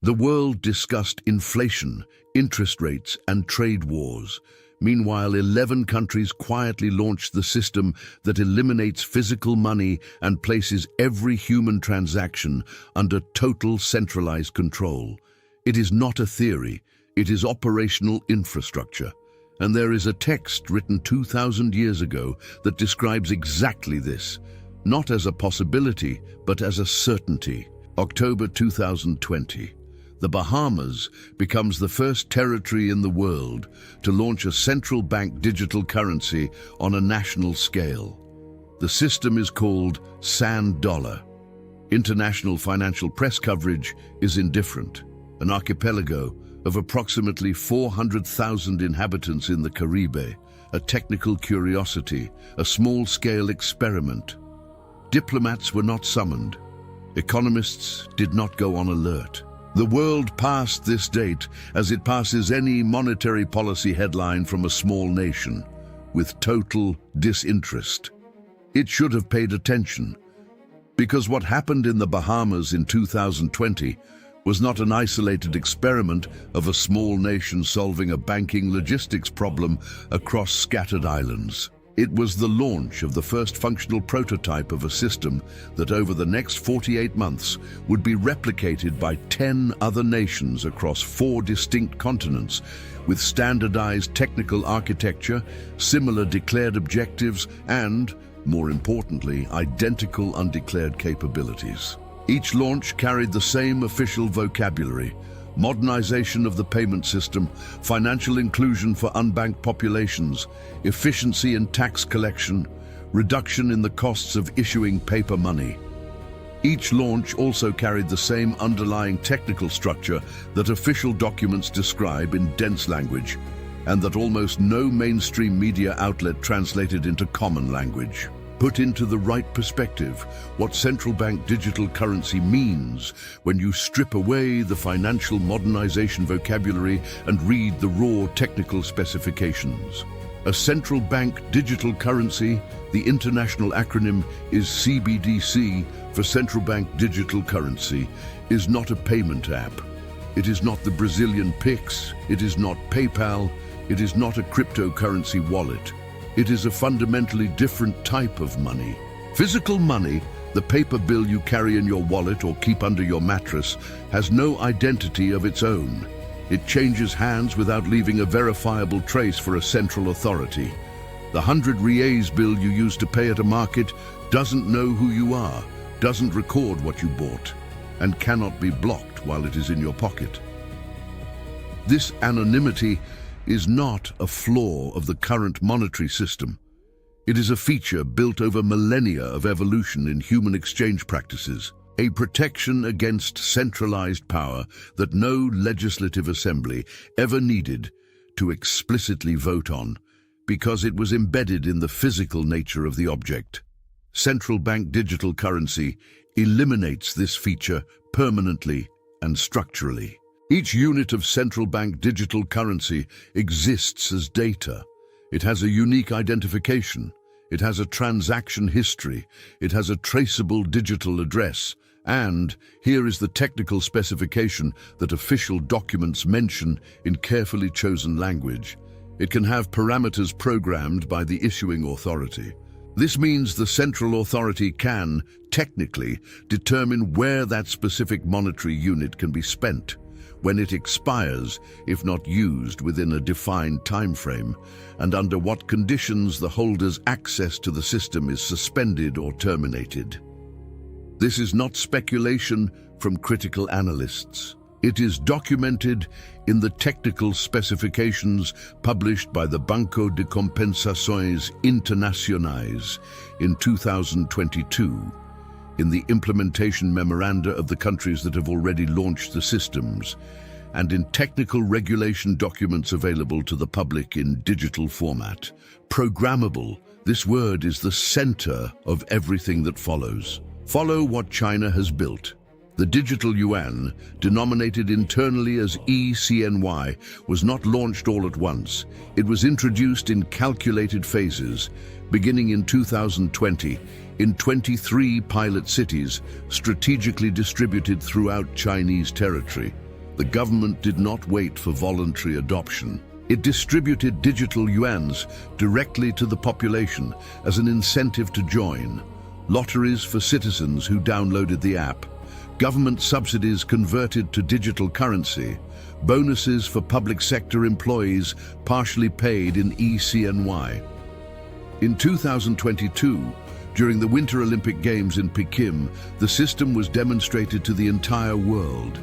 The world discussed inflation, interest rates, and trade wars. Meanwhile, 11 countries quietly launched the system that eliminates physical money and places every human transaction under total centralized control. It is not a theory, it is operational infrastructure. And there is a text written 2,000 years ago that describes exactly this, not as a possibility, but as a certainty. October 2020. The Bahamas becomes the first territory in the world to launch a central bank digital currency on a national scale. The system is called Sand Dollar. International financial press coverage is indifferent. An archipelago of approximately 400,000 inhabitants in the Caribe, a technical curiosity, a small-scale experiment. Diplomats were not summoned. Economists did not go on alert. The world passed this date as it passes any monetary policy headline from a small nation, with total disinterest. It should have paid attention, because what happened in the Bahamas in 2020 was not an isolated experiment of a small nation solving a banking logistics problem across scattered islands. It was the launch of the first functional prototype of a system that over the next 48 months would be replicated by 10 other nations across 4 distinct continents, with standardized technical architecture, similar declared objectives, and, more importantly, identical undeclared capabilities. Each launch carried the same official vocabulary: modernization of the payment system, financial inclusion for unbanked populations, efficiency in tax collection, reduction in the costs of issuing paper money. Each launch also carried the same underlying technical structure that official documents describe in dense language, and that almost no mainstream media outlet translated into common language. Put into the right perspective what central bank digital currency means when you strip away the financial modernization vocabulary and read the raw technical specifications. A central bank digital currency, the international acronym is CBDC for Central Bank Digital Currency, is not a payment app. It is not the Brazilian Pix, it is not PayPal, it is not a cryptocurrency wallet. It is a fundamentally different type of money. Physical money, the paper bill you carry in your wallet or keep under your mattress, has no identity of its own. It changes hands without leaving a verifiable trace for a central authority. The 100 reais bill you use to pay at a market doesn't know who you are, doesn't record what you bought, and cannot be blocked while it is in your pocket. This anonymity is not a flaw of the current monetary system. It is a feature built over millennia of evolution in human exchange practices, a protection against centralized power that no legislative assembly ever needed to explicitly vote on, because it was embedded in the physical nature of the object. Central bank digital currency eliminates this feature permanently and structurally. Each unit of central bank digital currency exists as data. It has a unique identification. It has a transaction history. It has a traceable digital address. And here is the technical specification that official documents mention in carefully chosen language. It can have parameters programmed by the issuing authority. This means the central authority can, technically, determine where that specific monetary unit can be spent, when it expires, if not used within a defined time frame, and under what conditions the holder's access to the system is suspended or terminated. This is not speculation from critical analysts. It is documented in the technical specifications published by the Banco de Compensações Internacionais in 2022, in the implementation memoranda of the countries that have already launched the systems, and in technical regulation documents available to the public in digital format. Programmable, this word is the center of everything that follows. Follow what China has built. The digital yuan, denominated internally as ECNY, was not launched all at once. It was introduced in calculated phases, beginning in 2020, in 23 pilot cities, strategically distributed throughout Chinese territory. The government did not wait for voluntary adoption. It distributed digital yuans directly to the population as an incentive to join. Lotteries for citizens who downloaded the app. Government subsidies converted to digital currency. Bonuses for public sector employees partially paid in eCNY. In 2022, during the Winter Olympic Games in Peking, the system was demonstrated to the entire world.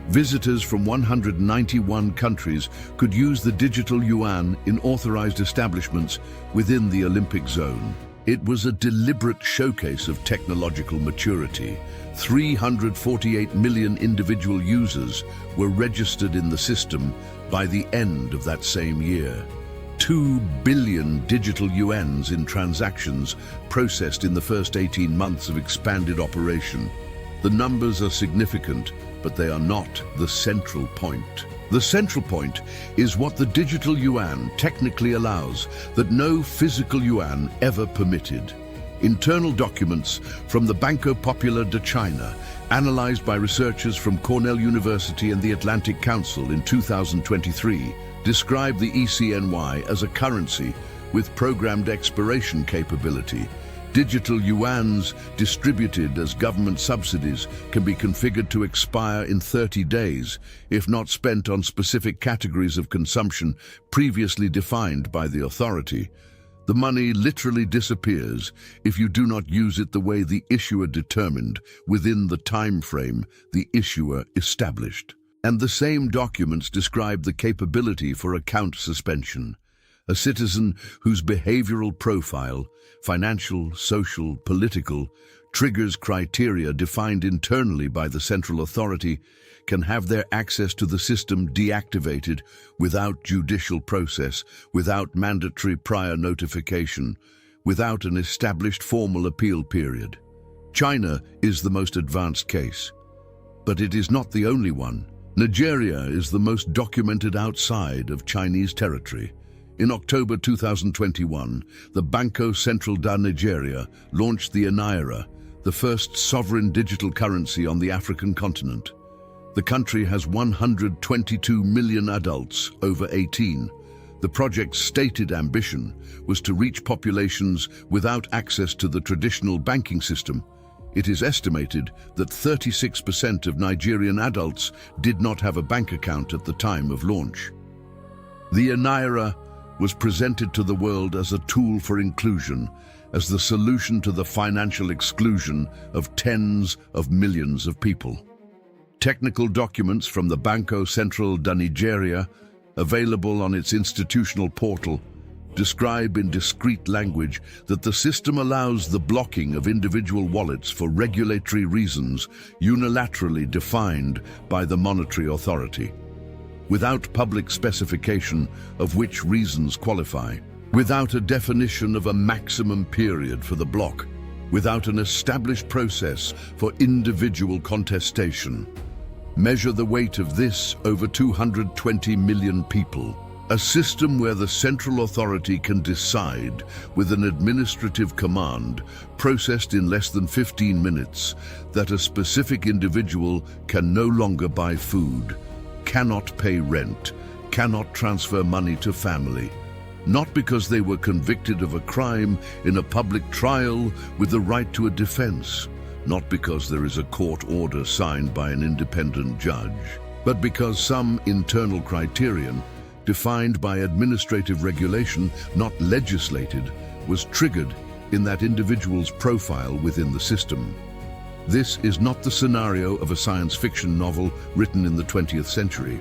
Visitors from 191 countries could use the digital yuan in authorized establishments within the Olympic zone. It was a deliberate showcase of technological maturity. 348 million individual users were registered in the system by the end of that same year. 2 billion digital yuans in transactions processed in the first 18 months of expanded operation. The numbers are significant, but they are not the central point. The central point is what the digital yuan technically allows that no physical yuan ever permitted. Internal documents from the Banco Popular de China, analyzed by researchers from Cornell University and the Atlantic Council in 2023, describe the eCNY as a currency with programmed expiration capability. Digital yuans distributed as government subsidies can be configured to expire in 30 days, if not spent on specific categories of consumption previously defined by the authority. The money literally disappears if you do not use it the way the issuer determined within the time frame the issuer established. And the same documents describe the capability for account suspension. A citizen whose behavioral profile, financial, social, political, triggers criteria defined internally by the central authority can have their access to the system deactivated without judicial process, without mandatory prior notification, without an established formal appeal period. China is the most advanced case, but it is not the only one. Nigeria is the most documented outside of Chinese territory. In October 2021, the Banco Central da Nigeria launched the Naira, the first sovereign digital currency on the African continent. The country has 122 million adults over 18. The project's stated ambition was to reach populations without access to the traditional banking system. It is estimated that 36% of Nigerian adults did not have a bank account at the time of launch. The Naira was presented to the world as a tool for inclusion, as the solution to the financial exclusion of tens of millions of people. Technical documents from the Banco Central da Nigeria, available on its institutional portal, describe in discrete language that the system allows the blocking of individual wallets for regulatory reasons unilaterally defined by the monetary authority, without public specification of which reasons qualify, without a definition of a maximum period for the block, without an established process for individual contestation. Measure the weight of this over 220 million people. A system where the central authority can decide, with an administrative command processed in less than 15 minutes, that a specific individual can no longer buy food, cannot pay rent, cannot transfer money to family, not because they were convicted of a crime in a public trial with the right to a defense, not because there is a court order signed by an independent judge, but because some internal criterion defined by administrative regulation, not legislated, was triggered in that individual's profile within the system. This is not the scenario of a science fiction novel written in the 20th century.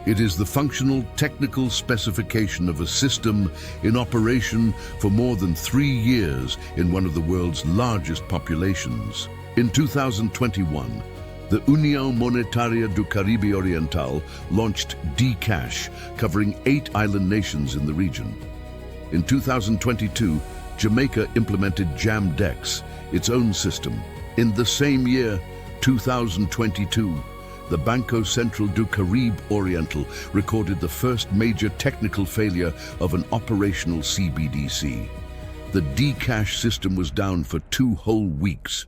It is the functional, technical specification of a system in operation for more than 3 years in one of the world's largest populations. In 2021, the União Monetária do Caribe Oriental launched D-Cash, covering 8 island nations in the region. In 2022, Jamaica implemented JAMDEX, its own system. In the same year, 2022, the Banco Central do Caribe Oriental recorded the first major technical failure of an operational CBDC. The D-Cash system was down for 2 whole weeks,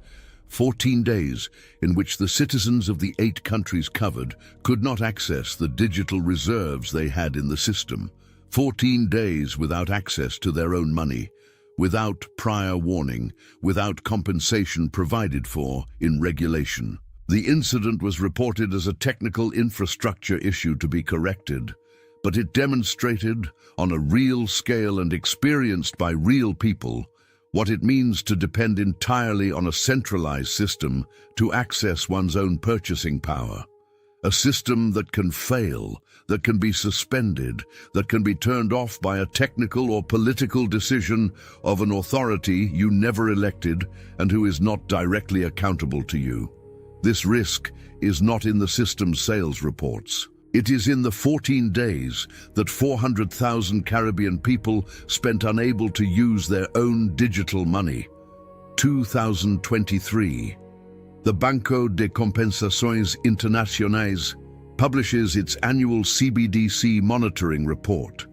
14 days in which the citizens of the 8 countries covered could not access the digital reserves they had in the system. 14 days without access to their own money, without prior warning, without compensation provided for in regulation. The incident was reported as a technical infrastructure issue to be corrected, but it demonstrated, on a real scale and experienced by real people, what it means to depend entirely on a centralized system to access one's own purchasing power. A system that can fail, that can be suspended, that can be turned off by a technical or political decision of an authority you never elected and who is not directly accountable to you. This risk is not in the system's sales reports. It is in the 14 days that 400,000 Caribbean people spent unable to use their own digital money. 2023. The Banco de Compensações Internacionais publishes its annual CBDC monitoring report.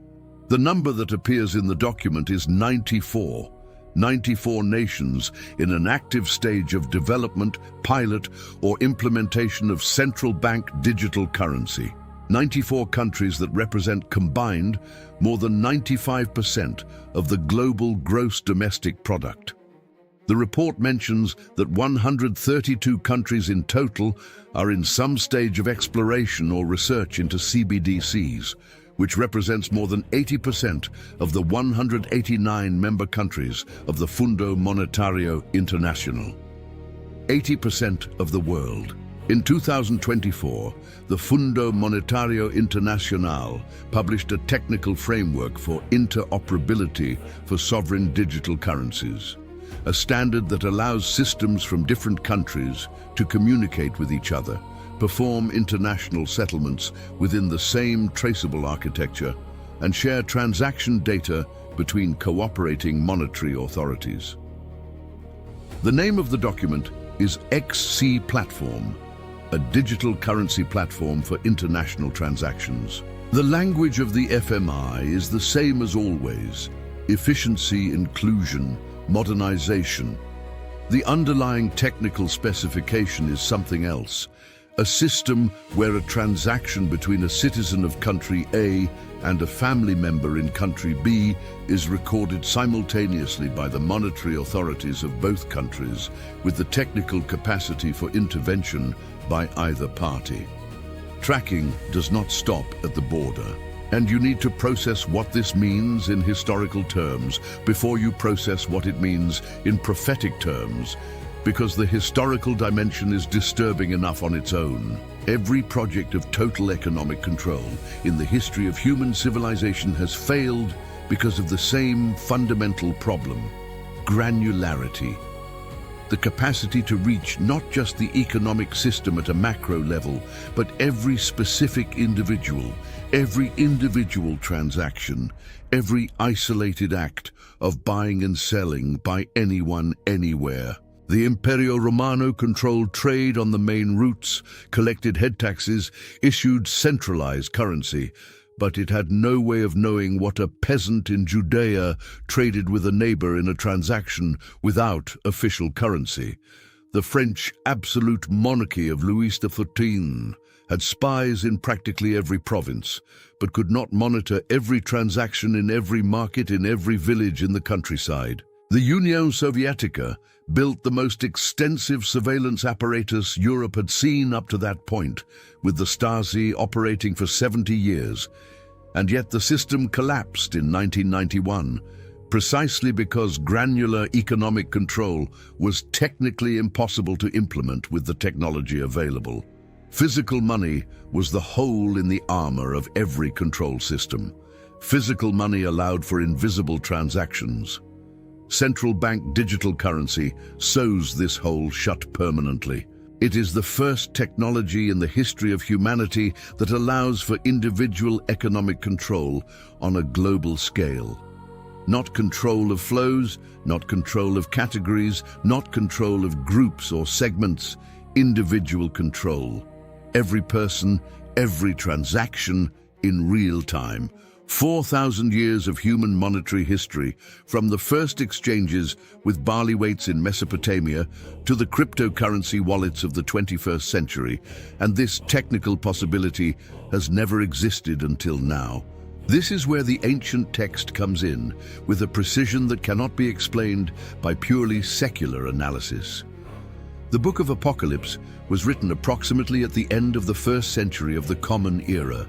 The number that appears in the document is 94. 94 nations in an active stage of development, pilot, or implementation of central bank digital currency. 94 countries that represent combined more than 95% of the global gross domestic product. The report mentions that 132 countries in total are in some stage of exploration or research into CBDCs, which represents more than 80% of the 189 member countries of the Fundo Monetario Internacional. 80% of the world. In 2024, the Fundo Monetario Internacional published a technical framework for interoperability for sovereign digital currencies, a standard that allows systems from different countries to communicate with each other, perform international settlements within the same traceable architecture, and share transaction data between cooperating monetary authorities. The name of the document is XC Platform, a digital currency platform for international transactions. The language of the FMI is the same as always: efficiency, inclusion, modernization. The underlying technical specification is something else: a system where a transaction between a citizen of country A and a family member in country B is recorded simultaneously by the monetary authorities of both countries, with the technical capacity for intervention by either party. Tracking does not stop at the border, and you need to process what this means in historical terms before you process what it means in prophetic terms, because the historical dimension is disturbing enough on its own. Every project of total economic control in the history of human civilization has failed because of the same fundamental problem: granularity. The capacity to reach not just the economic system at a macro level, but every specific individual, every individual transaction, every isolated act of buying and selling by anyone, anywhere. The Imperio Romano controlled trade on the main routes, collected head taxes, issued centralized currency, but it had no way of knowing what a peasant in Judea traded with a neighbor in a transaction without official currency. The French absolute monarchy of Louis XIV had spies in practically every province, but could not monitor every transaction in every market in every village in the countryside. The Union Sovietica built the most extensive surveillance apparatus Europe had seen up to that point, with the Stasi operating for 70 years. And yet the system collapsed in 1991, precisely because granular economic control was technically impossible to implement with the technology available. Physical money was the hole in the armor of every control system. Physical money allowed for invisible transactions. Central bank digital currency sews this hole shut permanently. It is the first technology in the history of humanity that allows for individual economic control on a global scale. Not control of flows, not control of categories, not control of groups or segments, individual control. Every person, every transaction in real time, 4,000 years of human monetary history, from the first exchanges with barley weights in Mesopotamia to the cryptocurrency wallets of the 21st century, and this technical possibility has never existed until now. This is where the ancient text comes in, with a precision that cannot be explained by purely secular analysis. The Book of Apocalypse was written approximately at the end of the 1st century of the Common Era,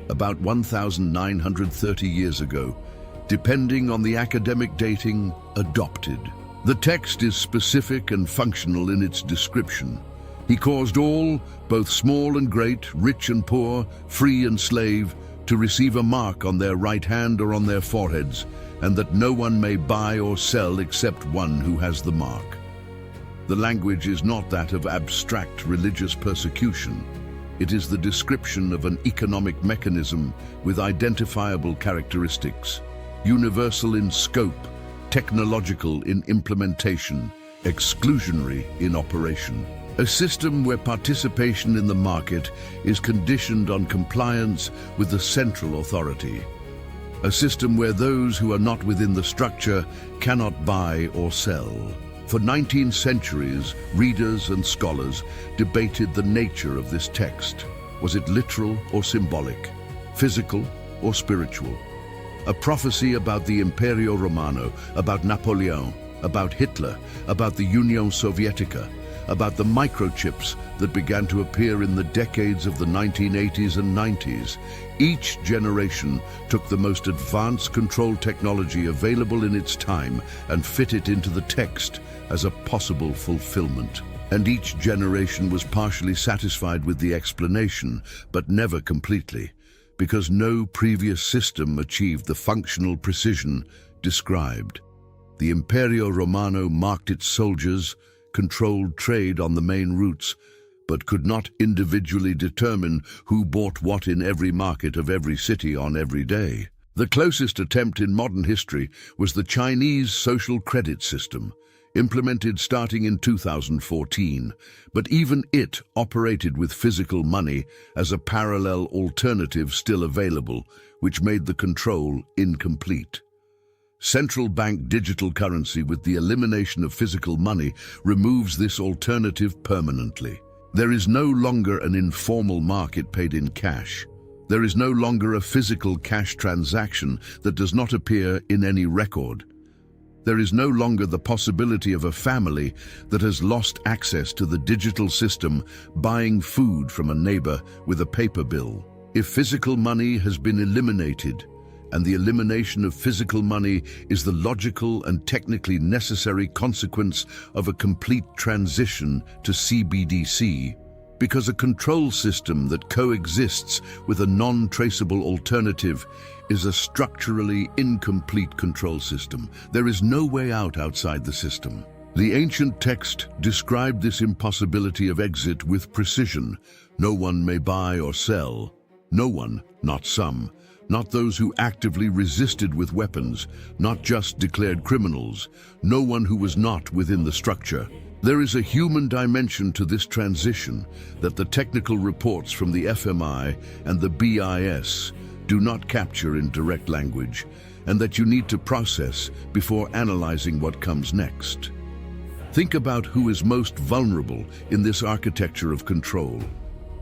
about 1,930 years ago, depending on the academic dating adopted. The text is specific and functional in its description. He caused all, both small and great, rich and poor, free and slave, to receive a mark on their right hand or on their foreheads, and that no one may buy or sell except one who has the mark. The language is not that of abstract religious persecution. It is the description of an economic mechanism with identifiable characteristics, universal in scope, technological in implementation, exclusionary in operation. A system where participation in the market is conditioned on compliance with the central authority. A system where those who are not within the structure cannot buy or sell. For 19 centuries, readers and scholars debated the nature of this text. Was it literal or symbolic? Physical or spiritual? A prophecy about the Imperio Romano, about Napoleon, about Hitler, about the Union Sovietica, about the microchips that began to appear in the decades of the 1980s and 90s. Each generation took the most advanced control technology available in its time and fit it into the text as a possible fulfillment. And each generation was partially satisfied with the explanation, but never completely, because no previous system achieved the functional precision described. The Imperio Romano marked its soldiers, controlled trade on the main routes, but could not individually determine who bought what in every market of every city on every day. The closest attempt in modern history was the Chinese social credit system, implemented starting in 2014, but even it operated with physical money as a parallel alternative still available, which made the control incomplete. Central bank digital currency with the elimination of physical money removes this alternative permanently. There is no longer an informal market paid in cash. There is no longer a physical cash transaction that does not appear in any record. There is no longer the possibility of a family that has lost access to the digital system buying food from a neighbor with a paper bill. If physical money has been eliminated, and the elimination of physical money is the logical and technically necessary consequence of a complete transition to CBDC, because a control system that coexists with a non-traceable alternative is a structurally incomplete control system. There is no way out outside the system. The ancient text described this impossibility of exit with precision. No one may buy or sell. No one, not some. Not those who actively resisted with weapons, not just declared criminals, no one who was not within the structure. There is a human dimension to this transition that the technical reports from the FMI and the BIS do not capture in direct language, and that you need to process before analyzing what comes next. Think about who is most vulnerable in this architecture of control.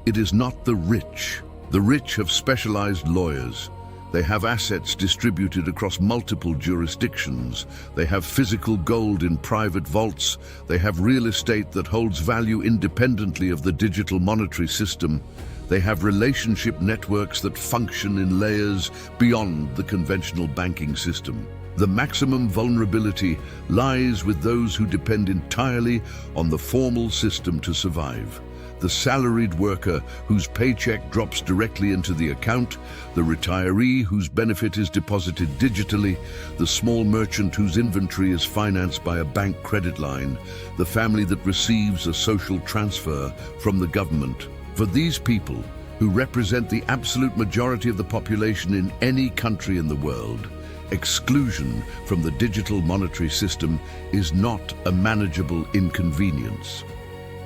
It is not the rich. The rich have specialized lawyers. They have assets distributed across multiple jurisdictions. They have physical gold in private vaults. They have real estate that holds value independently of the digital monetary system. They have relationship networks that function in layers beyond the conventional banking system. The maximum vulnerability lies with those who depend entirely on the formal system to survive. The salaried worker whose paycheck drops directly into the account, the retiree whose benefit is deposited digitally, the small merchant whose inventory is financed by a bank credit line, the family that receives a social transfer from the government. For these people, who represent the absolute majority of the population in any country in the world, exclusion from the digital monetary system is not a manageable inconvenience.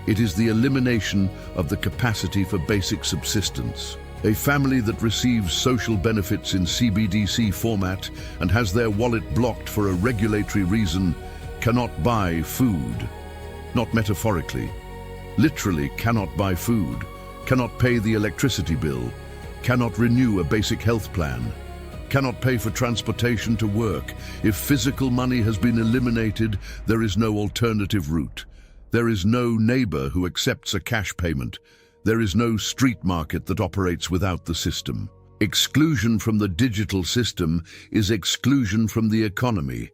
It is the elimination of the capacity for basic subsistence. A family that receives social benefits in CBDC format and has their wallet blocked for a regulatory reason cannot buy food. Not metaphorically. Literally cannot buy food, cannot pay the electricity bill, cannot renew a basic health plan, cannot pay for transportation to work. If physical money has been eliminated, there is no alternative route. There is no neighbor who accepts a cash payment. There is no street market that operates without the system. Exclusion from the digital system is exclusion from the economy.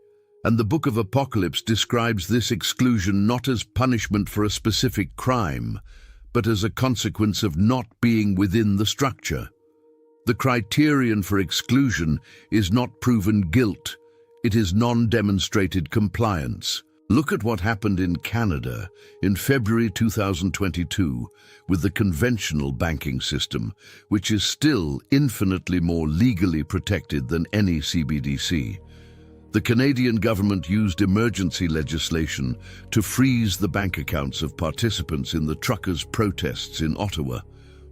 And the Book of Apocalypse describes this exclusion not as punishment for a specific crime, but as a consequence of not being within the structure. The criterion for exclusion is not proven guilt, it is non-demonstrated compliance. Look at what happened in Canada in February 2022 with the conventional banking system, which is still infinitely more legally protected than any CBDC. The Canadian government used emergency legislation to freeze the bank accounts of participants in the truckers' protests in Ottawa.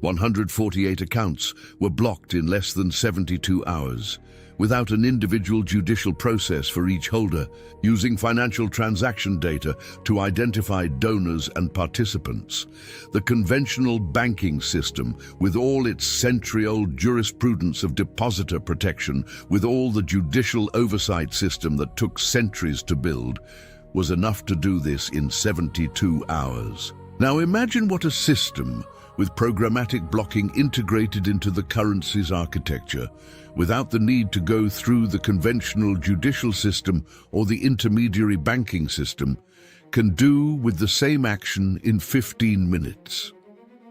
148 accounts were blocked in less than 72 hours, without an individual judicial process for each holder, using financial transaction data to identify donors and participants. The conventional banking system, with all its century-old jurisprudence of depositor protection, with all the judicial oversight system that took centuries to build, was enough to do this in 72 hours. Now imagine what a system with programmatic blocking integrated into the currency's architecture, without the need to go through the conventional judicial system or the intermediary banking system, can do with the same action in 15 minutes.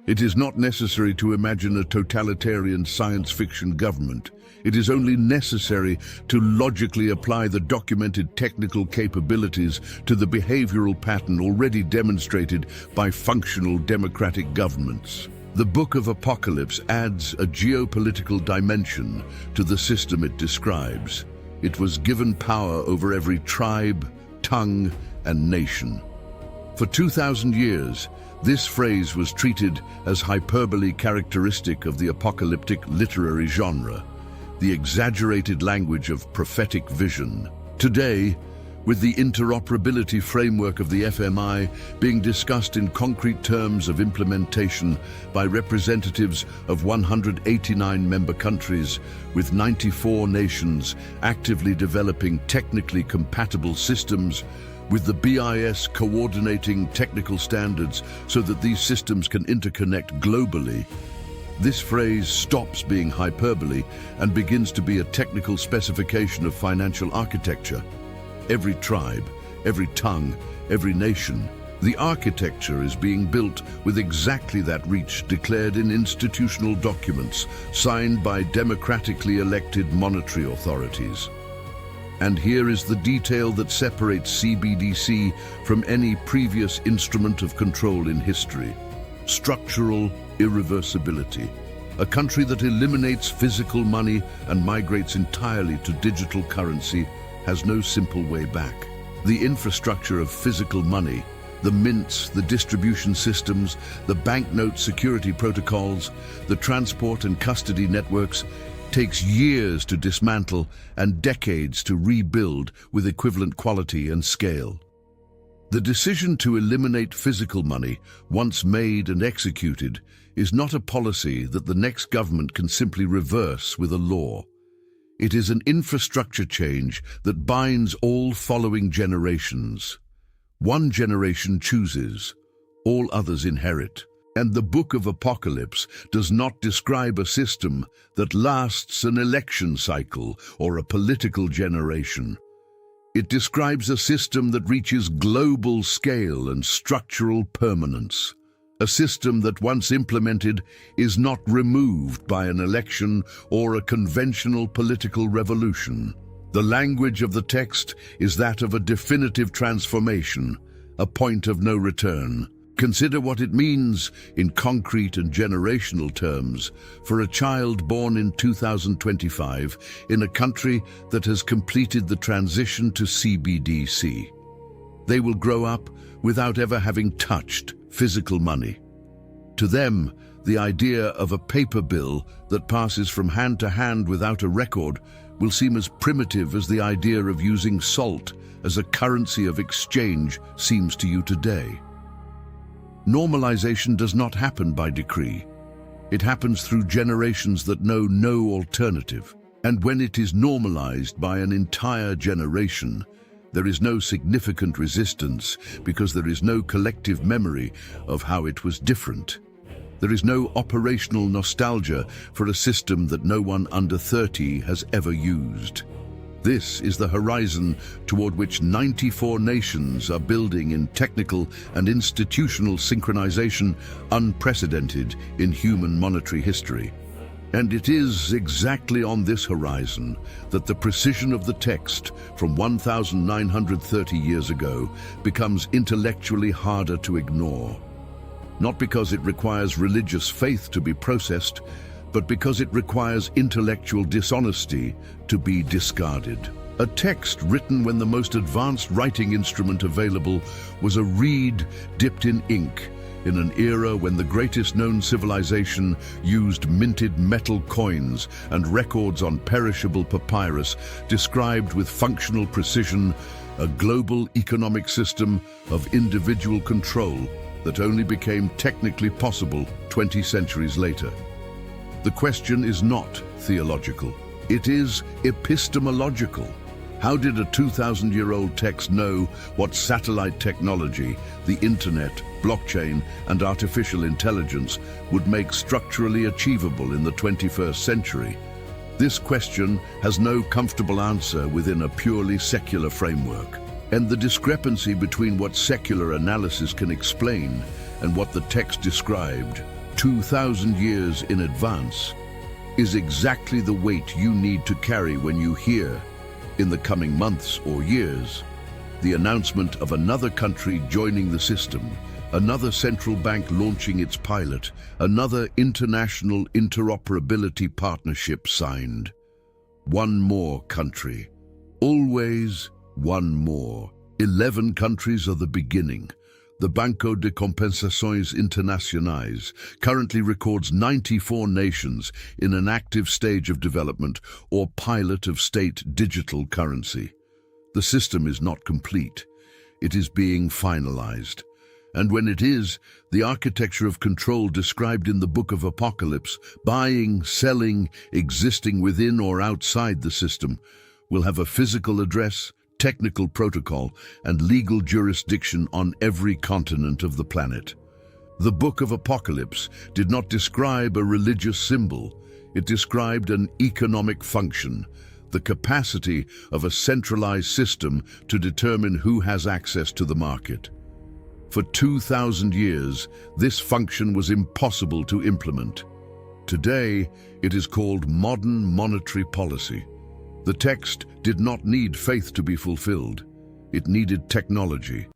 It is not necessary to imagine a totalitarian science fiction government. It is only necessary to logically apply the documented technical capabilities to the behavioral pattern already demonstrated by functional democratic governments. The Book of Apocalypse adds a geopolitical dimension to the system it describes. It was given power over every tribe, tongue, and nation. For 2,000 years, this phrase was treated as hyperbole characteristic of the apocalyptic literary genre, the exaggerated language of prophetic vision. Today, with the interoperability framework of the FMI being discussed in concrete terms of implementation by representatives of 189 member countries, with 94 nations actively developing technically compatible systems, with the BIS coordinating technical standards so that these systems can interconnect globally, this phrase stops being hyperbole and begins to be a technical specification of financial architecture. Every tribe, every tongue, every nation, the architecture is being built with exactly that reach declared in institutional documents signed by democratically elected monetary authorities. And here is the detail that separates CBDC from any previous instrument of control in history: structural irreversibility. A country that eliminates physical money and migrates entirely to digital currency has no simple way back. The infrastructure of physical money, the mints, the distribution systems, the banknote security protocols, the transport and custody networks, takes years to dismantle and decades to rebuild with equivalent quality and scale. The decision to eliminate physical money, once made and executed, is not a policy that the next government can simply reverse with a law. It is an infrastructure change that binds all following generations. One generation chooses, all others inherit. And the Book of Apocalypse does not describe a system that lasts an election cycle or a political generation. It describes a system that reaches global scale and structural permanence. A system that, once implemented, is not removed by an election or a conventional political revolution. The language of the text is that of a definitive transformation, a point of no return. Consider what it means in concrete and generational terms for a child born in 2025 in a country that has completed the transition to CBDC. They will grow up without ever having touched physical money. To them, The idea of a paper bill that passes from hand to hand without a record will seem as primitive as the idea of using salt as a currency of exchange seems to you today. Normalization does not happen by decree. It happens through generations that know no alternative. And when it is normalized by an entire generation, there is no significant resistance because there is no collective memory of how it was different. There is no operational nostalgia for a system that no one under 30 has ever used. This is the horizon toward which 94 nations are building in technical and institutional synchronization unprecedented in human monetary history. And it is exactly on this horizon that the precision of the text from 1,930 years ago becomes intellectually harder to ignore. Not because it requires religious faith to be processed, but because it requires intellectual dishonesty to be discarded. A text written when the most advanced writing instrument available was a reed dipped in ink, in an era when the greatest known civilization used minted metal coins and records on perishable papyrus, described with functional precision a global economic system of individual control that only became technically possible 20 centuries later. The question is not theological, it is epistemological. How did a 2,000-year-old text know what satellite technology, the internet, blockchain, and artificial intelligence would make structurally achievable in the 21st century? This question has no comfortable answer within a purely secular framework. And the discrepancy between what secular analysis can explain and what the text described 2,000 years in advance is exactly the weight you need to carry when you hear, in the coming months or years, the announcement of another country joining the system, another central bank launching its pilot, another international interoperability partnership signed. One more country. Always one more. 11 countries are the beginning. The Banco de Compensações Internacionais currently records 94 nations in an active stage of development or pilot of state digital currency. The system is not complete. It is being finalized. And when it is, the architecture of control described in the Book of Apocalypse, buying, selling, existing within or outside the system, will have a physical address, technical protocol, and legal jurisdiction on every continent of the planet. The Book of Apocalypse did not describe a religious symbol. It described an economic function, the capacity of a centralized system to determine who has access to the market. For 2,000 years, this function was impossible to implement. Today, it is called modern monetary policy. The text did not need faith to be fulfilled. It needed technology.